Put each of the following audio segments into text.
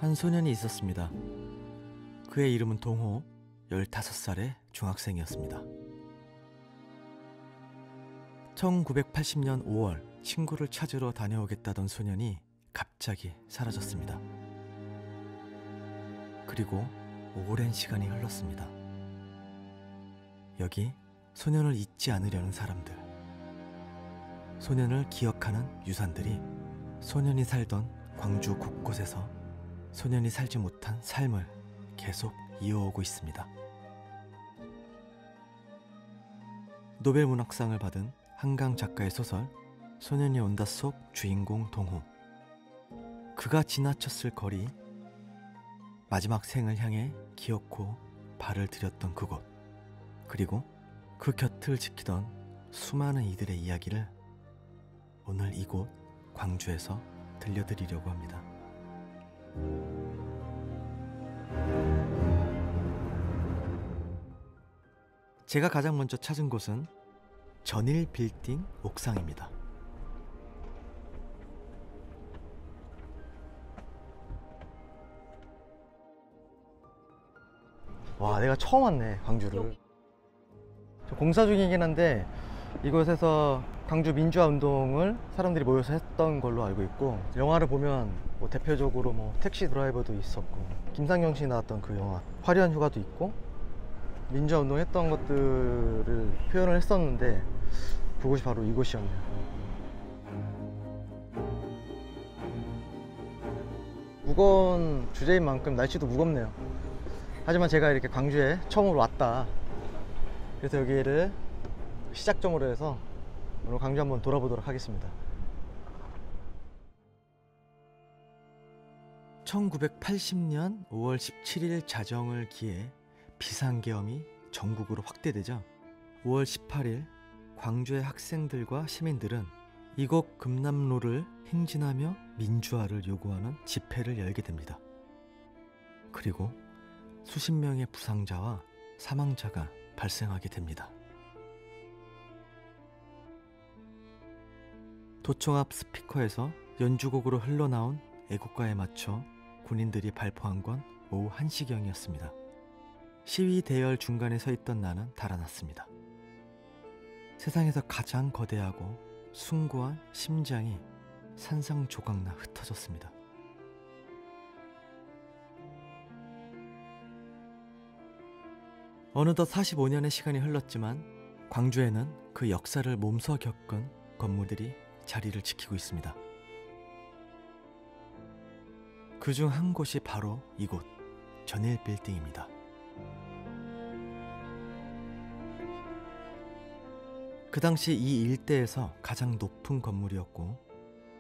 한 소년이 있었습니다. 그의 이름은 동호, 15살의 중학생이었습니다. 1980년 5월 친구를 찾으러 다녀오겠다던 소년이 갑자기 사라졌습니다. 그리고 오랜 시간이 흘렀습니다. 여기 소년을 잊지 않으려는 사람들, 소년을 기억하는 유산들이 소년이 살던 광주 곳곳에서 소년이 살지 못한 삶을 계속 이어오고 있습니다. 노벨 문학상을 받은 한강 작가의 소설 소년이 온다 속 주인공 동호. 그가 지나쳤을 거리, 마지막 생을 향해 기어코 발을 들였던 그곳, 그리고 그 곁을 지키던 수많은 이들의 이야기를 오늘 이곳 광주에서 들려드리려고 합니다. 제가 가장 먼저 찾은 곳은 전일 빌딩 옥상입니다. 와, 내가 처음 왔네, 광주를. 공사 중이긴 한데 이곳에서 광주 민주화 운동을 사람들이 모여서 했던 걸로 알고 있고, 영화를 보면 뭐 대표적으로 택시 드라이버도 있었고, 김상경 씨 나왔던 그 영화 화려한 휴가도 있고, 민주화 운동 했던 것들을 표현을 했었는데 그곳이 바로 이곳이었네요. 무거운 주제인 만큼 날씨도 무겁네요. 하지만 제가 이렇게 광주에 처음으로 왔다, 그래서 여기를 시작점으로 해서 오늘 광주 한번 돌아보도록 하겠습니다. 1980년 5월 17일 자정을 기해 비상계엄이 전국으로 확대되자 5월 18일 광주의 학생들과 시민들은 이곳 금남로를 행진하며 민주화를 요구하는 집회를 열게 됩니다. 그리고 수십 명의 부상자와 사망자가 발생하게 됩니다. 도청 앞 스피커에서 연주곡으로 흘러나온 애국가에 맞춰 군인들이 발포한 건 오후 1시경이었습니다. 시위 대열 중간에 서 있던 나는 달아났습니다. 세상에서 가장 거대하고 숭고한 심장이 산상조각나 흩어졌습니다. 어느덧 45년의 시간이 흘렀지만 광주에는 그 역사를 몸소 겪은 건물들이 자리를 지키고 있습니다. 그중 한 곳이 바로 이곳 전일 빌딩입니다. 그 당시 이 일대에서 가장 높은 건물이었고,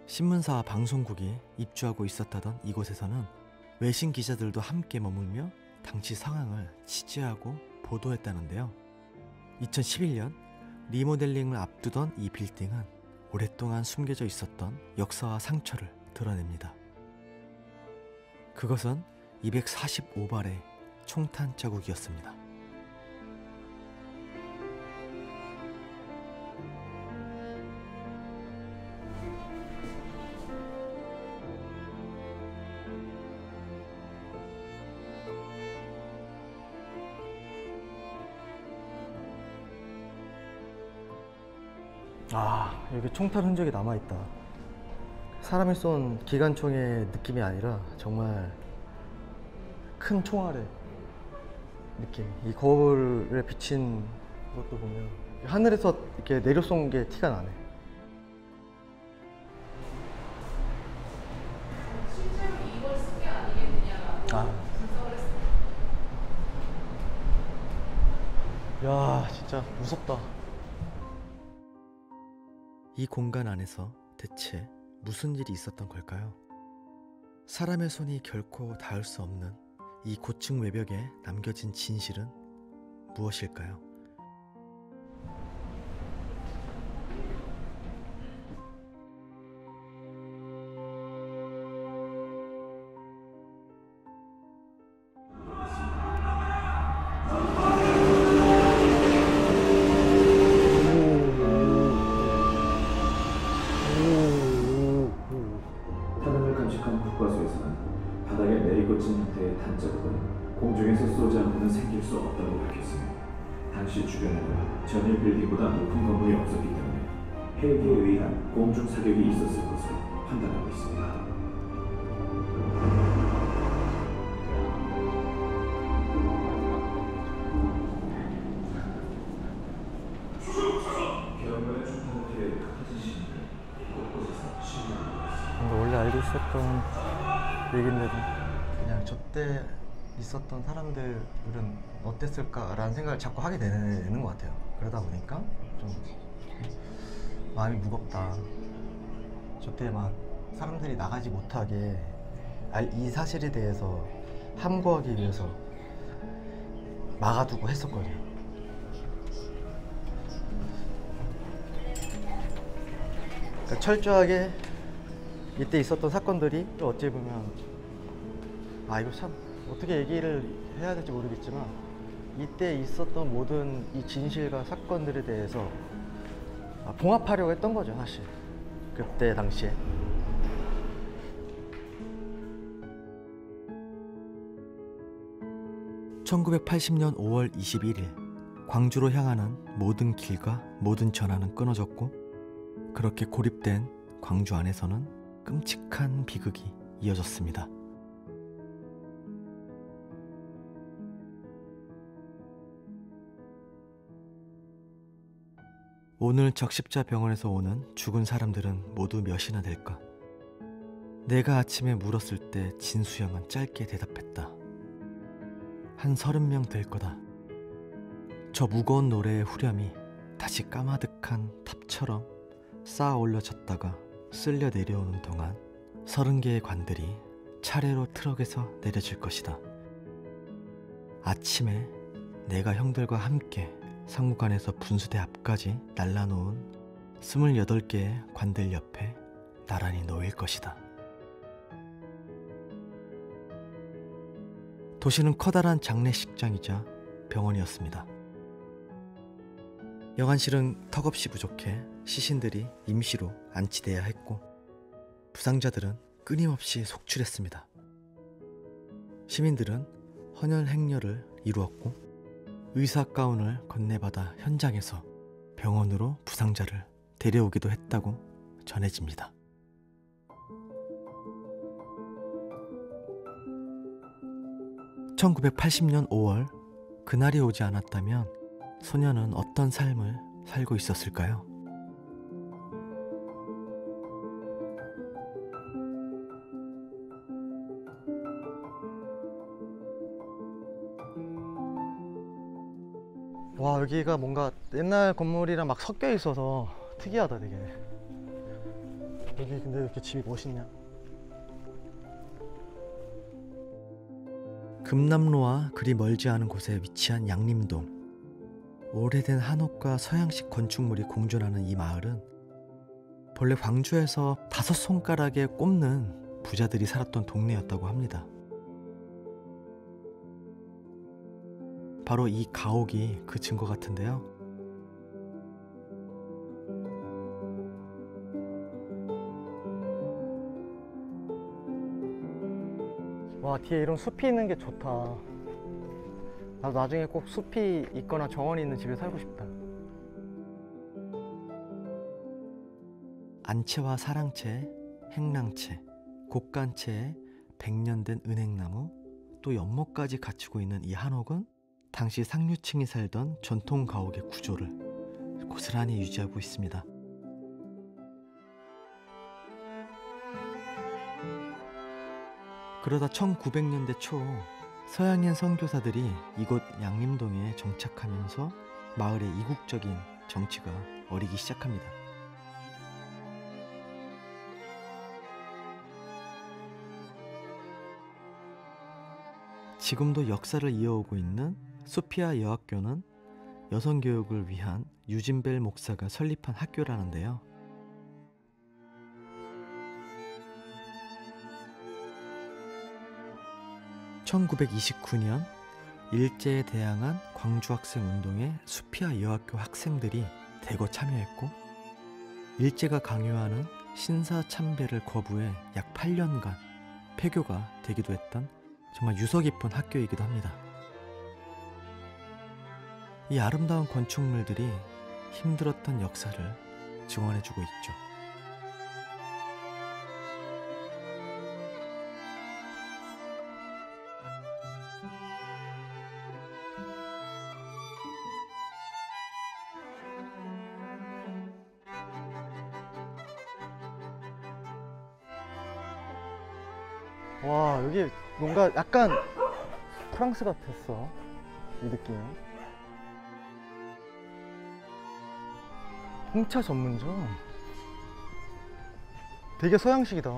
신문사와 방송국이 입주하고 있었다던 이곳에서는 외신 기자들도 함께 머물며 당시 상황을 취재하고 보도했다는데요. 2011년 리모델링을 앞두던 이 빌딩은 오랫동안 숨겨져 있었던 역사와 상처를 드러냅니다. 그것은 245발의 총탄 자국이었습니다. 아, 여기 총탄 흔적이 남아있다. 사람이 쏜 기관총의 느낌이 아니라 정말 큰 총알의 느낌. 이 거울에 비친 것도 보면 하늘에서 이렇게 내려 쏜 게 티가 나네. 실제로 이걸 쓴 게 아니겠느냐라고 분석을 했습니다. 야, 진짜 무섭다. 이 공간 안에서 대체 무슨 일이 있었던 걸까요? 사람의 손이 결코 닿을 수 없는 이 고층 외벽에 남겨진 진실은 무엇일까요? 사람을 감식한 국과수에서는 바닥에 내리꽂힌 형태의 단자국은 공중에서 쏘지 않고는 생길 수 없다고 밝혔으며 당시 주변에는 전일 빌딩보다 높은 건물이 없었기 때문에 헬기에 의한 공중 사격이 있었을 것으로 판단하고 있습니다. 경험의 중탄 피해에 흩어진 시민들 곳곳에서 신문을 뭔가 원래 알고 있었던 얘긴데도 그냥 저때 있었던 사람들은 어땠을까라는 생각을 자꾸 하게 되는 것 같아요. 그러다 보니까 좀 마음이 무겁다. 저때 막 사람들이 나가지 못하게 이 사실에 대해서 함구하기 위해서 막아두고 했었거든요. 그러니까 철저하게 이때 있었던 사건들이 어찌 보면 이거 참 어떻게 얘기를 해야 될지 모르겠지만 이때 있었던 모든 이 진실과 사건들에 대해서 봉합하려고 했던 거죠, 사실. 그때 당시에. (1980년 5월 21일) 광주로 향하는 모든 길과 모든 전화는 끊어졌고, 그렇게 고립된 광주 안에서는 끔찍한 비극이 이어졌습니다. 오늘 적십자병원에서 오는 죽은 사람들은 모두 몇이나 될까? 내가 아침에 물었을 때 진수영은 짧게 대답했다. 한 30명 될 거다. 저 무거운 노래의 후렴이 다시 까마득한 탑처럼 쌓아 올려졌다가 쓸려 내려오는 동안 30개의 관들이 차례로 트럭에서 내려질 것이다. 아침에 내가 형들과 함께 상무관에서 분수대 앞까지 날라놓은 28개의 관들 옆에 나란히 놓일 것이다. 도시는 커다란 장례식장이자 병원이었습니다. 영안실은 턱없이 부족해 시신들이 임시로 안치돼야 했고, 부상자들은 끊임없이 속출했습니다. 시민들은 헌혈 행렬을 이루었고, 의사 가운을 건네받아 현장에서 병원으로 부상자를 데려오기도 했다고 전해집니다. (1980년 5월) 그날이 오지 않았다면 소녀는 어떤 삶을 살고 있었을까요? 와, 여기가 뭔가 옛날 건물이랑 막 섞여 있어서 특이하다, 되게. 여기 근데 이렇게 집이 멋있냐? 금남로와 그리 멀지 않은 곳에 위치한 양림동. 오래된 한옥과 서양식 건축물이 공존하는 이 마을은 본래 광주에서 5손가락에 꼽는 부자들이 살았던 동네였다고 합니다. 바로 이 가옥이 그 증거 같은데요. 와, 뒤에 이런 숲이 있는 게 좋다. 나도 나중에 꼭 숲이 있거나 정원이 있는 집에 살고 싶다. 안채와 사랑채, 행랑채, 곡간채에 100년 된 은행나무, 또 연못까지 갖추고 있는 이 한옥은 당시 상류층이 살던 전통 가옥의 구조를 고스란히 유지하고 있습니다. 그러다 1900년대 초 서양인 선교사들이 이곳 양림동에 정착하면서 마을의 이국적인 정치가 어리기 시작합니다. 지금도 역사를 이어오고 있는 소피아 여학교는 여성교육을 위한 유진벨 목사가 설립한 학교라는데요. (1929년) 일제에 대항한 광주학생운동에 소피아 여학교 학생들이 대거 참여했고, 일제가 강요하는 신사참배를 거부해 약 8년간 폐교가 되기도 했던 정말 유서 깊은 학교이기도 합니다. 이 아름다운 건축물들이 힘들었던 역사를 증언해주고 있죠. 와, 여기 뭔가 약간 프랑스 같았어, 이 느낌. 홍차 전문점. 되게 서양식이다.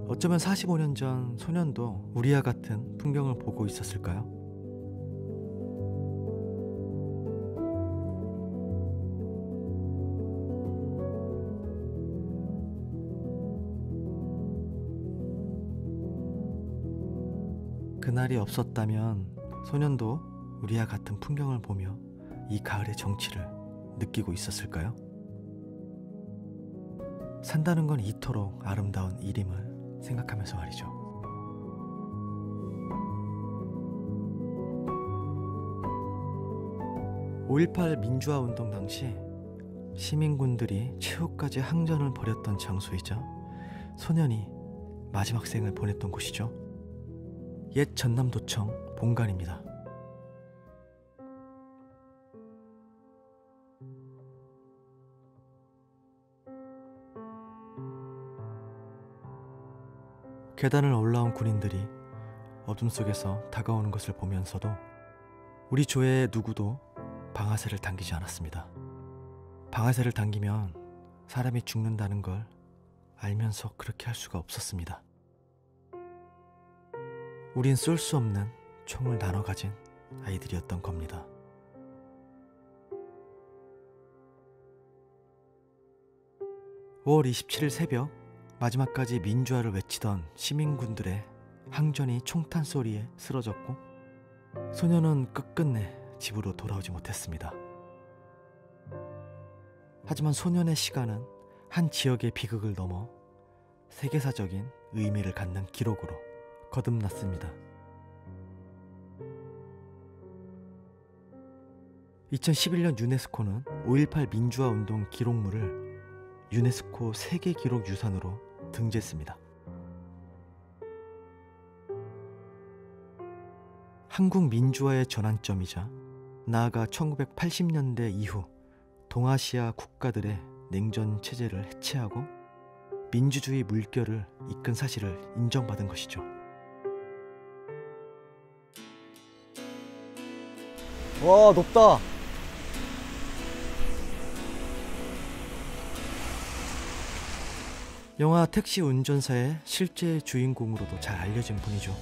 어쩌면 45년 전 소년도 우리와 같은 풍경을 보고 있었을까요? 그날이 없었다면 소년도 우리와 같은 풍경을 보며 이 가을의 정취를 느끼고 있었을까요? 산다는 건 이토록 아름다운 일임을 생각하면서 말이죠. 5.18 민주화 운동 당시 시민군들이 최후까지 항전을 벌였던 장소이자 소년이 마지막 생을 보냈던 곳이죠. 옛 전남도청 본관입니다. 계단을 올라온 군인들이 어둠 속에서 다가오는 것을 보면서도 우리 조의 누구도 방아쇠를 당기지 않았습니다. 방아쇠를 당기면 사람이 죽는다는 걸 알면서 그렇게 할 수가 없었습니다. 우린 쏠 수 없는 총을 나눠 가진 아이들이었던 겁니다. (5월 27일) 새벽, 마지막까지 민주화를 외치던 시민군들의 항전이 총탄 소리에 쓰러졌고 소년은 끝끝내 집으로 돌아오지 못했습니다. 하지만 소년의 시간은 한 지역의 비극을 넘어 세계사적인 의미를 갖는 기록으로 거듭났습니다. 2011년 유네스코는 5.18 민주화 운동 기록물을 유네스코 세계기록유산으로 등재했습니다. 한국 민주화의 전환점이자 나아가 1980년대 이후 동아시아 국가들의 냉전 체제를 해체하고 민주주의 물결을 이끈 사실을 인정받은 것이죠. 와, 높다. 영화 택시 운전사의 실제 주인공으로도 잘 알려진 분이죠.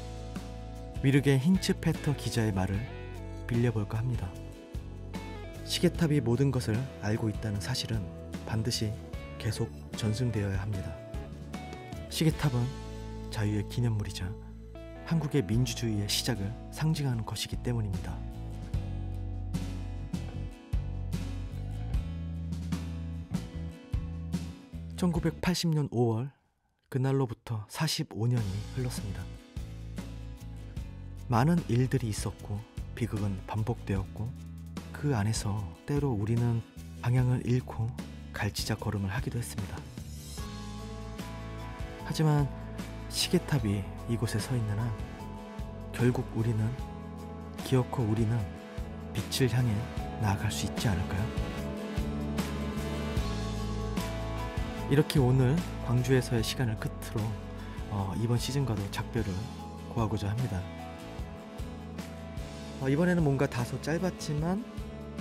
위르게 힌츠페터 기자의 말을 빌려볼까 합니다. 시계탑이 모든 것을 알고 있다는 사실은 반드시 계속 전승되어야 합니다. 시계탑은 자유의 기념물이자 한국의 민주주의의 시작을 상징하는 것이기 때문입니다. (1980년 5월) 그날로부터 45년이 흘렀습니다. 많은 일들이 있었고 비극은 반복되었고 그 안에서 때로 우리는 방향을 잃고 갈치자 걸음을 하기도 했습니다. 하지만 시계탑이 이곳에 서 있는 한 결국 우리는 기어코 우리는 빛을 향해 나아갈 수 있지 않을까요? 이렇게 오늘 광주에서의 시간을 끝으로 이번 시즌과도 작별을 고하고자 합니다. 이번에는 뭔가 다소 짧았지만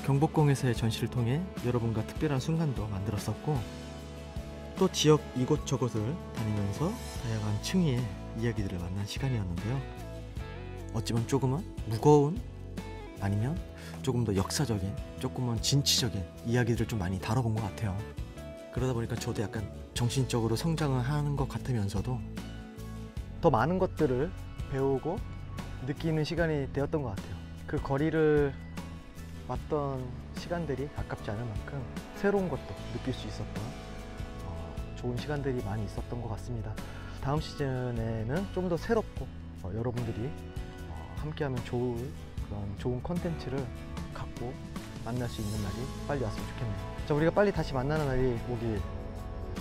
경복궁에서의 전시를 통해 여러분과 특별한 순간도 만들었었고 또 지역 이곳저곳을 다니면서 다양한 층위의 이야기들을 만난 시간이었는데요. 어찌보면 조금은 무거운 아니면 조금 더 역사적인 조금은 진취적인 이야기들을 좀 많이 다뤄본 것 같아요. 그러다 보니까 저도 약간 정신적으로 성장을 하는 것 같으면서도 더 많은 것들을 배우고 느끼는 시간이 되었던 것 같아요. 그 거리를 왔던 시간들이 아깝지 않을 만큼 새로운 것도 느낄 수 있었던 좋은 시간들이 많이 있었던 것 같습니다. 다음 시즌에는 좀 더 새롭고 여러분들이 함께하면 좋을 그런 좋은 콘텐츠를 갖고 만날 수 있는 날이 빨리 왔으면 좋겠네요. 자, 우리가 빨리 다시 만나는 날이 오길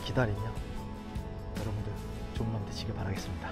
기다리며 여러분들 좋은 밤 되시길 바라겠습니다.